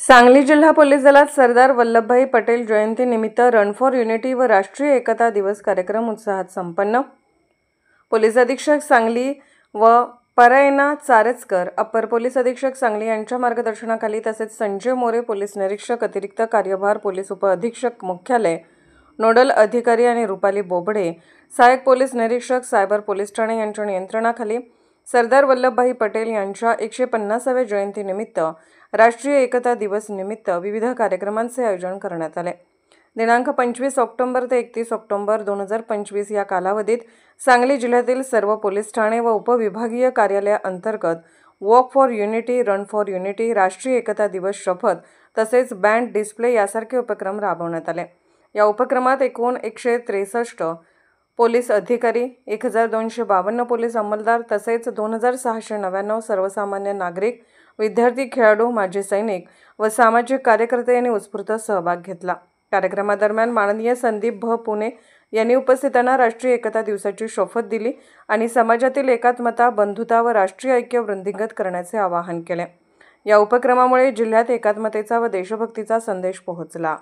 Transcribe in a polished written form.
सांगली जिल्हा पोलीस दलात सरदार वल्लभभाई पटेल जयंतीनिमित्त रन फॉर युनिटी व राष्ट्रीय एकता दिवस कार्यक्रम उत्साहात संपन्न। पोलीस अधीक्षक सांगली व परायणा चारेचकर, अप्पर पोलीस अधीक्षक सांगली यांच्या मार्गदर्शनाखाली तसेच संजय मोरे पोलीस निरीक्षक अतिरिक्त कार्यभार पोलीस उपअधीक्षक मुख्यालय नोडल अधिकारी आणि रुपाली बोबडे सहाय्यक पोलीस निरीक्षक सायबर पोलीस ठाणे यांच्या नियंत्रणाखाली सरदार वल्लभभाई पटेल यांच्या 150व्या जयंतीनिमित्त राष्ट्रीय एकता दिवस निमित्त विविध कार्यक्रमांचे आयोजन करण्यात आले। दिनांक 25 ऑक्टोबर ते 31 ऑक्टोबर 2025 या कालावधीत सांगली जिल्ह्यातील सर्व पोलीस ठाणे व उपविभागीय कार्यालयांतर्गत walk for unity, run for unity, राष्ट्रीय एकता दिवस शपथ तसेच बँड डिस्प्ले यासारखे उपक्रम राबवण्यात आले। या उपक्रमात एकूण 163 पोलीस अधिकारी, 1252 पोलीस अंमलदार तसेच 2699 सर्वसामान्य नागरिक, विद्यार्थी, खेळाडू, माजी सैनिक व सामाजिक कार्यकर्ते यांनी उत्स्फूर्त सहभाग घेतला। कार्यक्रमादरम्यान माननीय संदीप भ. पुणे यांनी उपस्थितांना राष्ट्रीय एकता दिवसाची शपथ दिली आणि समाजातील एकात्मता, बंधुता व राष्ट्रीय ऐक्य वृद्धिंगत करण्याचे आवाहन केले। या उपक्रमामुळे जिल्ह्यात एकात्मतेचा व देशभक्तीचा संदेश पोहोचला।